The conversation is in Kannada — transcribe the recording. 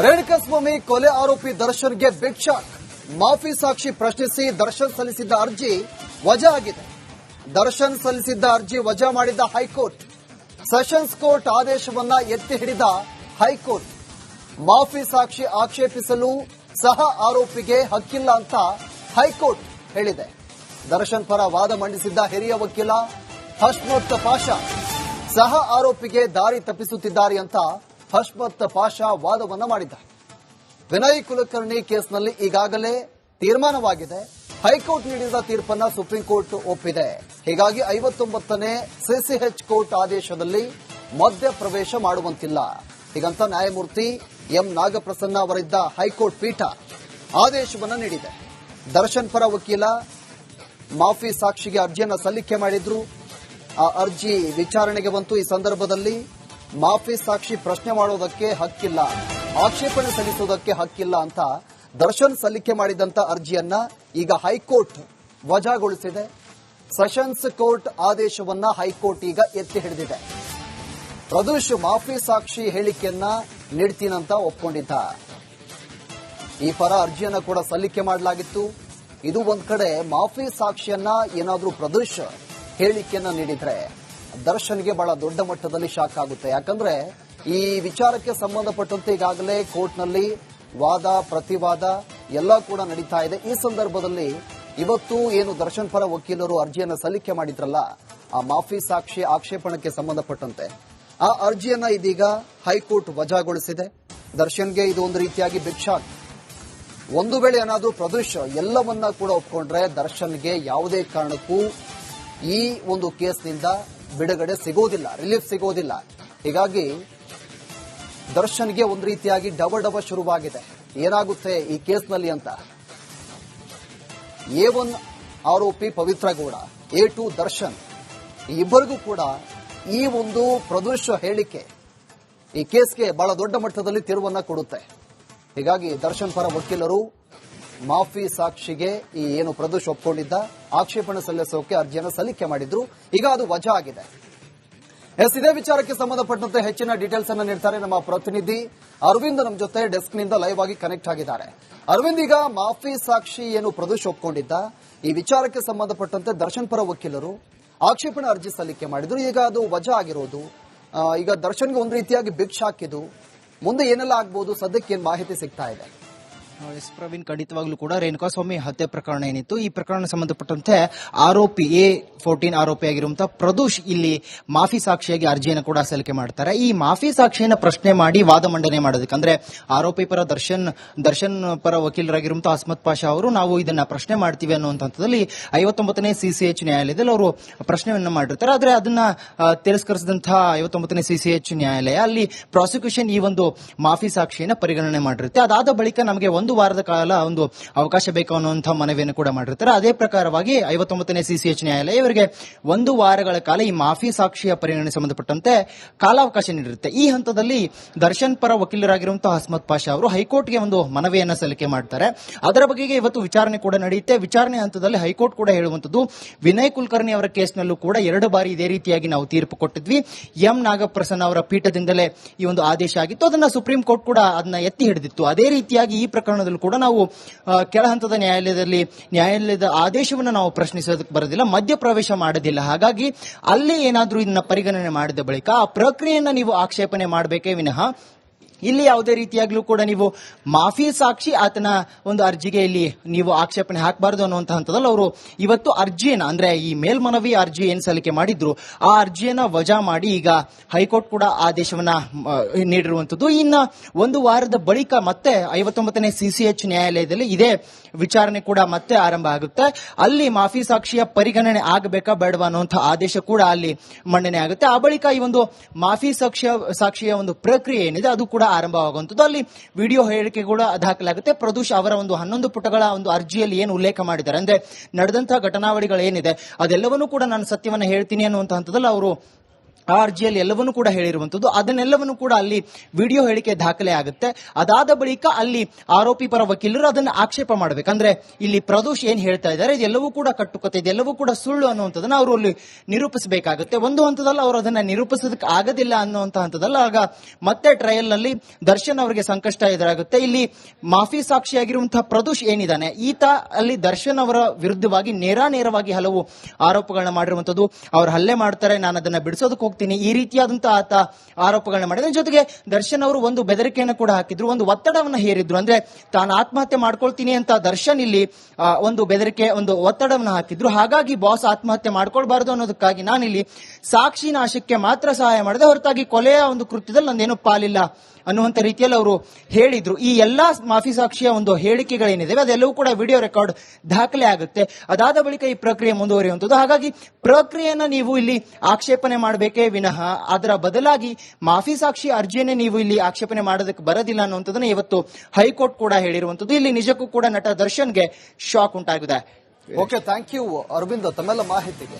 ರೇಣುಕಾಸ್ವಾಮಿ ಕೊಲೆ ಆರೋಪಿ ದರ್ಶನ್ಗೆ ಬಿಗ್ ಶಾಕ್. ಮಾಫಿ ಸಾಕ್ಷಿ ಪ್ರಶ್ನಿಸಿ ದರ್ಶನ್ ಸಲ್ಲಿಸಿದ್ದ ಅರ್ಜಿ ವಜಾ ಆಗಿದೆ. ದರ್ಶನ್ ಸಲ್ಲಿಸಿದ್ದ ಅರ್ಜಿ ವಜಾ ಮಾಡಿದ್ದ ಹೈಕೋರ್ಟ್. ಸೆಷನ್ಸ್ ಕೋರ್ಟ್ ಆದೇಶವನ್ನ ಎತ್ತಿ ಹಿಡಿದ ಹೈಕೋರ್ಟ್. ಮಾಫಿ ಸಾಕ್ಷಿ ಆಕ್ಷೇಪಿಸಲು ಸಹ ಆರೋಪಿಗೆ ಹಕ್ಕಿಲ್ಲ ಅಂತ ಹೈಕೋರ್ಟ್ ಹೇಳಿದೆ. ದರ್ಶನ್ ಪರ ವಾದ ಮಂಡಿಸಿದ್ದ ಹಿರಿಯ ವಕೀಲ ಹಷ್ಮತ್ ಪಾಷಾ ಸಹ ಆರೋಪಿಗೆ ದಾರಿ ತಪ್ಪಿಸುತ್ತಿದ್ದಾರೆ ಅಂತ ಹಷ್ಮತ್ ಪಾಷಾ ವಾದವನ್ನ ಮಾಡಿದ್ದಾರೆ. ವಿನಯ್ ಕುಲಕರ್ಣಿ ಕೇಸ್ನಲ್ಲಿ ಈಗಾಗಲೇ ತೀರ್ಮಾನವಾಗಿದೆ. ಹೈಕೋರ್ಟ್ ನೀಡಿದ ತೀರ್ಪನ್ನ ಸುಪ್ರೀಂ ಕೋರ್ಟ್ ಒಪ್ಪಿದೆ. ಹೀಗಾಗಿ 59ನೇ ಸಿಸಿಎಚ್ ಕೋರ್ಟ್ ಆದೇಶದಲ್ಲಿ ಮಧ್ಯ ಪ್ರವೇಶ ಮಾಡುವಂತಿಲ್ಲ. ಹೀಗಂತ ನ್ಯಾಯಮೂರ್ತಿ ಎಂ ನಾಗಪ್ರಸನ್ನ ಅವರಿದ್ದ ಹೈಕೋರ್ಟ್ ಪೀಠ ಆದೇಶವನ್ನ ನೀಡಿದೆ. ದರ್ಶನ್ ಪರ ವಕೀಲ ಮಾಫಿ ಸಾಕ್ಷಿಗೆ ಅರ್ಜಿಯನ್ನ ಸಲ್ಲಿಕೆ ಮಾಡಿದ್ರು. ಆ ಅರ್ಜಿ ವಿಚಾರಣೆಗೆ ಬಂತು. ಈ ಸಂದರ್ಭದಲ್ಲಿ ಮಾಫಿ ಸಾಕ್ಷಿ ಪ್ರಶ್ನೆ ಮಾಡೋದಕ್ಕೆ ಹಕ್ಕಿಲ್ಲ, ಆಕ್ಷೇಪಣೆ ಸಲ್ಲಿಸುವುದಕ್ಕೆ ಹಕ್ಕಿಲ್ಲ ಅಂತ ದರ್ಶನ್ ಸಲ್ಲಿಕೆ ಮಾಡಿದಂತ ಅರ್ಜಿಯನ್ನ ಈಗ ಹೈಕೋರ್ಟ್ ವಜಾಗೊಳಿಸಿದೆ. ಸೆಷನ್ಸ್ ಕೋರ್ಟ್ ಆದೇಶವನ್ನ ಹೈಕೋರ್ಟ್ ಈಗ ಎತ್ತಿ ಹಿಡಿದಿದೆ. ಪ್ರದೋಷ್ ಮಾಫಿ ಸಾಕ್ಷಿ ಹೇಳಿಕೆಯನ್ನ ನೀಡ್ತೀನಂತ ಒಪ್ಕೊಂಡಿದ್ದ. ಈ ಪರ ಅರ್ಜಿಯನ್ನ ಕೂಡ ಸಲ್ಲಿಕೆ ಮಾಡಲಾಗಿತ್ತು. ಇದು ಒಂದ್ ಕಡೆ ಮಾಫಿ ಸಾಕ್ಷಿಯನ್ನ ಏನಾದ್ರೂ ಪ್ರದೋಷ್ ಹೇಳಿಕೆಯನ್ನ ನೀಡಿದ್ರೆ ದರ್ಶನ್ಗೆ ಬಹಳ ದೊಡ್ಡ ಮಟ್ಟದಲ್ಲಿ ಶಾಕ್ ಆಗುತ್ತೆ. ಯಾಕಂದ್ರೆ ಈ ವಿಚಾರಕ್ಕೆ ಸಂಬಂಧಪಟ್ಟಂತೆ ಈಗಾಗಲೇ ಕೋರ್ಟ್ನಲ್ಲಿ ವಾದ ಪ್ರತಿವಾದ ಎಲ್ಲ ಕೂಡ ನಡೀತಾ ಇದೆ. ಈ ಸಂದರ್ಭದಲ್ಲಿ ಇವತ್ತು ಏನು ದರ್ಶನ್ ಪರ ವಕೀಲರು ಅರ್ಜಿಯನ್ನ ಸಲ್ಲಿಕೆ ಮಾಡಿದ್ರಲ್ಲ, ಆ ಮಾಫಿ ಸಾಕ್ಷಿ ಆಕ್ಷೇಪಣಕ್ಕೆ ಸಂಬಂಧಪಟ್ಟಂತೆ ಆ ಅರ್ಜಿಯನ್ನ ಇದೀಗ ಹೈಕೋರ್ಟ್ ವಜಾಗೊಳಿಸಿದೆ. ದರ್ಶನ್ಗೆ ಇದು ಒಂದು ರೀತಿಯಾಗಿ ಬಿಗ್ ಶಾಕ್. ಒಂದು ವೇಳೆ ಏನಾದರೂ ಪ್ರದೋಷ್ ಎಲ್ಲವನ್ನ ಕೂಡ ಒಪ್ಕೊಂಡ್ರೆ ದರ್ಶನ್ಗೆ ಯಾವುದೇ ಕಾರಣಕ್ಕೂ ಈ ಒಂದು ಕೇಸ್ನಿಂದ ಬಿಡುಗಡೆ ಸಿಗೋದಿಲ್ಲ, ರಿಲೀಫ್ ಸಿಗೋದಿಲ್ಲ. ಹೀಗಾಗಿ ದರ್ಶನ್ಗೆ ಒಂದು ರೀತಿಯಾಗಿ ಡವ ಶುರುವಾಗಿದೆ. ಏನಾಗುತ್ತೆ ಈ ಕೇಸ್ನಲ್ಲಿ ಅಂತ. A1 ಆರೋಪಿ ಪವಿತ್ರ ಗೌಡ, A2 ದರ್ಶನ್, ಇಬ್ಬರಿಗೂ ಕೂಡ ಈ ಒಂದು ಪ್ರದೋಷ್ ಹೇಳಿಕೆ ಈ ಕೇಸ್ಗೆ ಬಹಳ ದೊಡ್ಡ ಮಟ್ಟದಲ್ಲಿ ತಿರುವನ್ನ ಕೊಡುತ್ತೆ. ಹೀಗಾಗಿ ದರ್ಶನ್ ಪರ ವಕೀಲರು ಮಾಫಿ ಸಾಕ್ಷಿಗೆ ಈ ಏನು ಪ್ರದೋಷ್ ಒಪ್ಕೊಂಡಿದ್ದ ಆಕ್ಷೇಪಣೆ ಸಲ್ಲಿಸೋಕೆ ಅರ್ಜಿಯನ್ನು ಸಲ್ಲಿಕೆ ಮಾಡಿದ್ರು. ಈಗ ಅದು ವಜಾ ಆಗಿದೆ. ಇದೇ ವಿಚಾರಕ್ಕೆ ಸಂಬಂಧಪಟ್ಟಂತೆ ಹೆಚ್ಚಿನ ಡೀಟೇಲ್ಸ್ ಅನ್ನು ನೀಡ್ತಾರೆ ನಮ್ಮ ಪ್ರತಿನಿಧಿ ಅರವಿಂದ್. ನಮ್ಮ ಜೊತೆ ಡೆಸ್ಕ್ ನಿಂದ ಲೈವ್ ಆಗಿ ಕನೆಕ್ಟ್ ಆಗಿದ್ದಾರೆ. ಅರವಿಂದ್, ಈಗ ಮಾಫಿ ಸಾಕ್ಷಿ ಏನು ಪ್ರದೋಷ್ ಒಪ್ಕೊಂಡಿದ್ದ ಈ ವಿಚಾರಕ್ಕೆ ಸಂಬಂಧಪಟ್ಟಂತೆ ದರ್ಶನ್ ಪರ ವಕೀಲರು ಆಕ್ಷೇಪಣೆ ಅರ್ಜಿ ಸಲ್ಲಿಕೆ ಮಾಡಿದ್ರು. ಈಗ ಅದು ವಜಾ ಆಗಿರೋದು. ಈಗ ದರ್ಶನ್ಗೆ ಒಂದು ರೀತಿಯಾಗಿ ಬಿಗ್ ಶಾಕ್. ಇದು ಮುಂದೆ ಏನೆಲ್ಲ ಆಗ್ಬಹುದು, ಸದ್ಯಕ್ಕೆ ಏನ್ ಮಾಹಿತಿ ಸಿಗ್ತಾ ಇದೆ? ಎಸ್ ಪ್ರವೀಣ್, ಖಂಡಿತವಾಗ್ಲೂ ಕೂಡ ರೇಣುಕಾಸ್ವಾಮಿ ಹತ್ಯೆ ಪ್ರಕರಣ ಏನಿತ್ತು, ಈ ಪ್ರಕರಣ ಸಂಬಂಧಪಟ್ಟಂತೆ ಆರೋಪಿ A14 ಆರೋಪಿ ಆಗಿರುವಂತಹ ಪ್ರದೋಷ್ ಇಲ್ಲಿ ಮಾಫಿ ಸಾಕ್ಷಿಯಾಗಿ ಅರ್ಜಿಯನ್ನು ಕೂಡ ಸಲ್ಲಿಕೆ ಮಾಡ್ತಾರೆ. ಈ ಮಾಫಿ ಸಾಕ್ಷಿಯನ್ನು ಪ್ರಶ್ನೆ ಮಾಡಿ ವಾದ ಮಂಡನೆ ಮಾಡೋದಕ್ಕೆ, ಅಂದ್ರೆ ಆರೋಪಿ ಪರ ದರ್ಶನ್ ಪರ ವಕೀಲರಾಗಿರುವಂತಹ ಹಸ್ಮತ್ ಪಾಷಾ ಅವರು ನಾವು ಇದನ್ನ ಪ್ರಶ್ನೆ ಮಾಡ್ತೀವಿ ಅನ್ನುವಂತ ಹಂತದಲ್ಲಿ 59ನೇ ಸಿಸಿಎಚ್ ನ್ಯಾಯಾಲಯದಲ್ಲಿ ಅವರು ಪ್ರಶ್ನೆಯನ್ನ ಮಾಡಿರ್ತಾರೆ. ಆದ್ರೆ ಅದನ್ನ ತಿರಸ್ಕರಿಸಿದಂತಹ 59ನೇ ಸಿಸಿಎಚ್ ನ್ಯಾಯಾಲಯ ಅಲ್ಲಿ ಪ್ರಾಸಿಕ್ಯೂಷನ್ ಈ ಒಂದು ಮಾಫಿ ಸಾಕ್ಷಿಯನ್ನ ಪರಿಗಣನೆ ಮಾಡಿರುತ್ತೆ. ಅದಾದ ಬಳಿಕ ನಮಗೆ ಒಂದು ವಾರದ ಕಾಲ ಒಂದು ಅವಕಾಶ ಬೇಕು ಅನ್ನುವಂತಹ ಮನವಿಯನ್ನು ಕೂಡ ಮಾಡಿರ್ತಾರೆ. ಅದೇ ಪ್ರಕಾರವಾಗಿ 59ನೇ ಸಿಸಿಎಚ್ ನ್ಯಾಯಾಲಯ ಇವರಿಗೆ 1 ವಾರಗಳ ಕಾಲ ಈ ಮಾಫಿ ಸಾಕ್ಷಿಯ ಪರಿಗಣನೆ ಸಂಬಂಧಪಟ್ಟಂತೆ ಕಾಲಾವಕಾಶ ನೀಡಿರುತ್ತೆ. ಈ ಹಂತದಲ್ಲಿ ದರ್ಶನ್ ಪರ ವಕೀಲರಾಗಿರುವಂತಹ ಹಸ್ಮತ್ ಪಾಷಾ ಅವರು ಹೈಕೋರ್ಟ್ಗೆ ಒಂದು ಮನವಿಯನ್ನ ಸಲ್ಲಿಕೆ ಮಾಡ್ತಾರೆ. ಅದರ ಬಗೆಗೆ ಇವತ್ತು ವಿಚಾರಣೆ ಕೂಡ ನಡೆಯುತ್ತೆ. ವಿಚಾರಣೆ ಹಂತದಲ್ಲಿ ಹೈಕೋರ್ಟ್ ಕೂಡ ಹೇಳುವಂತದ್ದು, ವಿನಯ್ ಕುಲಕರ್ಣಿ ಅವರ ಕೇಸ್ನಲ್ಲೂ ಕೂಡ 2 ಬಾರಿ ಇದೇ ರೀತಿಯಾಗಿ ನಾವು ತೀರ್ಪು ಕೊಟ್ಟಿದ್ವಿ. ಎಂ ನಾಗಪ್ರಸನ್ನ ಅವರ ಪೀಠದಿಂದಲೇ ಈ ಒಂದು ಆದೇಶ ಆಗಿತ್ತು. ಅದನ್ನ ಸುಪ್ರೀಂ ಕೋರ್ಟ್ ಕೂಡ ಅದನ್ನ ಎತ್ತಿ ಹಿಡಿದಿತ್ತು. ಅದೇ ರೀತಿಯಾಗಿ ಈ ಪ್ರಕರಣದಲ್ಲೂ ಕೂಡ ನಾವು ಕೆಳ ಹಂತದ ನ್ಯಾಯಾಲಯದ ಆದೇಶವನ್ನು ನಾವು ಪ್ರಶ್ನಿಸೋದಕ್ಕೆ ಬರೋದಿಲ್ಲ, ಮಧ್ಯ ಪ್ರವೇಶ ಮಾಡೋದಿಲ್ಲ. ಹಾಗಾಗಿ ಅಲ್ಲಿ ಏನಾದ್ರೂ ಇದನ್ನ ಪರಿಗಣನೆ ಮಾಡಿದ ಬಳಿಕ ಆ ಪ್ರಕ್ರಿಯೆಯನ್ನ ನೀವು ಆಕ್ಷೇಪಣೆ ಮಾಡಬೇಕೇ ವಿನಃ ಇಲ್ಲಿ ಯಾವುದೇ ರೀತಿಯಾಗ್ಲೂ ಕೂಡ ನೀವು ಮಾಫಿ ಸಾಕ್ಷಿ ಆತನ ಒಂದು ಅರ್ಜಿಗೆ ಇಲ್ಲಿ ನೀವು ಆಕ್ಷೇಪಣೆ ಹಾಕಬಾರದು ಅನ್ನುವಂತ ಹಂತದಲ್ಲಿ ಅವರು ಇವತ್ತು ಅರ್ಜಿಯನ್ನ, ಅಂದ್ರೆ ಈ ಮೇಲ್ಮನವಿ ಅರ್ಜಿ ಏನ್ ಸಲ್ಲಿಕೆ ಮಾಡಿದ್ರು ಆ ಅರ್ಜಿಯನ್ನ ವಜಾ ಮಾಡಿ ಈಗ ಹೈಕೋರ್ಟ್ ಕೂಡ ಆದೇಶವನ್ನ ನೀಡಿರುವಂತದ್ದು. ಇನ್ನ 1 ವಾರದ ಬಳಿಕ ಮತ್ತೆ 59ನೇ ಸಿಸಿಎಚ್ ನ್ಯಾಯಾಲಯದಲ್ಲಿ ಇದೇ ವಿಚಾರಣೆ ಕೂಡ ಮತ್ತೆ ಆರಂಭ ಆಗುತ್ತೆ. ಅಲ್ಲಿ ಮಾಫಿ ಸಾಕ್ಷಿಯ ಪರಿಗಣನೆ ಆಗಬೇಕಾ ಬೇಡವಾ ಅನ್ನುವಂತಹ ಆದೇಶ ಕೂಡ ಅಲ್ಲಿ ಮಂಡನೆ ಆಗುತ್ತೆ. ಆ ಬಳಿಕ ಈ ಒಂದು ಮಾಫಿ ಸಾಕ್ಷಿಯ ಒಂದು ಪ್ರಕ್ರಿಯೆ ಏನಿದೆ ಅದು ಕೂಡ ಆರಂಭವಾಗುವಂಥದ್ದು. ಅಲ್ಲಿ ವಿಡಿಯೋ ಹೇಳಿಕೆ ಕೂಡ ದಾಖಲಾಗುತ್ತೆ. ಪ್ರದೋಷ್ ಅವರ ಒಂದು 11 ಪುಟಗಳ ಒಂದು ಅರ್ಜಿಯಲ್ಲಿ ಏನು ಉಲ್ಲೇಖ ಮಾಡಿದ್ದಾರೆ, ಅಂದ್ರೆ ನಡೆದಂತಹ ಘಟನಾವಳಿಗಳು ಏನಿದೆ ಅದೆಲ್ಲವನ್ನೂ ಕೂಡ ನಾನು ಸತ್ಯವನ್ನ ಹೇಳ್ತೀನಿ ಅನ್ನುವಂತ ಹಂತದಲ್ಲಿ ಅವರು ಆ ಅರ್ಜಿಯಲ್ಲಿ ಎಲ್ಲವನ್ನೂ ಕೂಡ ಹೇಳಿರುವಂತದ್ದು. ಅದನ್ನೆಲ್ಲವನ್ನು ಕೂಡ ಅಲ್ಲಿ ವಿಡಿಯೋ ಹೇಳಿಕೆ ದಾಖಲೆ ಆಗುತ್ತೆ. ಅದಾದ ಬಳಿಕ ಅಲ್ಲಿ ಆರೋಪಿ ಪರ ವಕೀಲರು ಅದನ್ನ ಆಕ್ಷೇಪ ಮಾಡಬೇಕು. ಅಂದ್ರೆ ಇಲ್ಲಿ ಪ್ರದೋಷ್ ಏನ್ ಹೇಳ್ತಾ ಇದ್ದಾರೆ ಇದೆಲ್ಲವೂ ಕೂಡ ಕಟ್ಟುಕತೆ, ಇದೆಲ್ಲವೂ ಕೂಡ ಸುಳ್ಳು ಅನ್ನುವಂಥದ್ದನ್ನ ಅವರು ಅಲ್ಲಿ ನಿರೂಪಿಸಬೇಕಾಗುತ್ತೆ. ಒಂದು ಹಂತದಲ್ಲಿ ಅವರು ಅದನ್ನ ನಿರೂಪಿಸೋದಕ್ಕೆ ಆಗದಿಲ್ಲ ಅನ್ನುವಂತ ಹಂತದಲ್ಲಿ ಆಗ ಮತ್ತೆ ಟ್ರಯಲ್ ನಲ್ಲಿ ದರ್ಶನ್ ಅವರಿಗೆ ಸಂಕಷ್ಟ ಎದುರಾಗುತ್ತೆ. ಇಲ್ಲಿ ಮಾಫಿ ಸಾಕ್ಷಿಯಾಗಿರುವಂತಹ ಪ್ರದೋಷ್ ಏನಿದ್ದಾನೆ ಈತ ಅಲ್ಲಿ ದರ್ಶನ್ ಅವರ ವಿರುದ್ಧವಾಗಿ ನೇರವಾಗಿ ಹಲವು ಆರೋಪಗಳನ್ನ ಮಾಡಿರುವಂತದ್ದು. ಅವ್ರು ಹಲ್ಲೆ ಮಾಡ್ತಾರೆ, ನಾನು ಅದನ್ನ ಬಿಡಿಸೋದಕ್ಕೆ ಹೋಗ್ತೀನಿ, ಈ ರೀತಿಯಾದಂತಹ ಆತ ಆರೋಪಗಳನ್ನ ಮಾಡಿದ ಜೊತೆಗೆ ದರ್ಶನ್ ಅವರು ಒಂದು ಬೆದರಿಕೆಯನ್ನು ಕೂಡ ಹಾಕಿದ್ರು, ಒಂದು ಒತ್ತಡವನ್ನು ಹೇರಿದ್ರು. ಅಂದ್ರೆ ತಾನು ಆತ್ಮಹತ್ಯೆ ಮಾಡ್ಕೊಳ್ತೀನಿ ಅಂತ ದರ್ಶನ್ ಇಲ್ಲಿ ಒಂದು ಬೆದರಿಕೆ, ಒಂದು ಒತ್ತಡವನ್ನು ಹಾಕಿದ್ರು. ಹಾಗಾಗಿ ಬಾಸ್ ಆತ್ಮಹತ್ಯೆ ಮಾಡ್ಕೊಳ್ಬಾರ್ದು ಅನ್ನೋದಕ್ಕಾಗಿ ನಾನಿಲ್ಲಿ ಸಾಕ್ಷಿ ನಾಶಕ್ಕೆ ಮಾತ್ರ ಸಹಾಯ ಮಾಡಿದೆ, ಹೊರತಾಗಿ ಕೊಲೆಯ ಒಂದು ಕೃತ್ಯದಲ್ಲಿ ನಂದೇನು ಪಾಲಿಲ್ಲ ಅನ್ನುವಂತ ರೀತಿಯಲ್ಲಿ ಅವರು ಹೇಳಿದ್ರು. ಈ ಎಲ್ಲಾ ಮಾಫಿ ಸಾಕ್ಷಿಯ ಒಂದು ಹೇಳಿಕೆಗಳೇನಿದೆ ಅದೆಲ್ಲವೂ ಕೂಡ ವಿಡಿಯೋ ರೆಕಾರ್ಡ್ ದಾಖಲೆ ಆಗುತ್ತೆ. ಅದಾದ ಬಳಿಕ ಈ ಪ್ರಕ್ರಿಯೆ ಮುಂದುವರಿಯುವಂಥದ್ದು. ಹಾಗಾಗಿ ಪ್ರಕ್ರಿಯೆಯನ್ನ ನೀವು ಇಲ್ಲಿ ಆಕ್ಷೇಪಣೆ ಮಾಡಬೇಕೇ ವಿನಃ ಅದರ ಬದಲಾಗಿ ಮಾಫಿ ಸಾಕ್ಷಿ ಅರ್ಜಿಯನ್ನೇ ನೀವು ಇಲ್ಲಿ ಆಕ್ಷೇಪಣೆ ಮಾಡೋದಕ್ಕೆ ಬರೋದಿಲ್ಲ ಅನ್ನುವಂಥದ್ದನ್ನ ಇವತ್ತು ಹೈಕೋರ್ಟ್ ಕೂಡ ಹೇಳಿರುವಂಥದ್ದು. ಇಲ್ಲಿ ನಿಜಕ್ಕೂ ಕೂಡ ನಟ ದರ್ಶನ್ಗೆ ಶಾಕ್ ಉಂಟಾಗಿದೆ. ಓಕೆ, ಥ್ಯಾಂಕ್ ಯು ಅರವಿಂದ್ ತಮ್ಮೆಲ್ಲ ಮಾಹಿತಿಗೆ.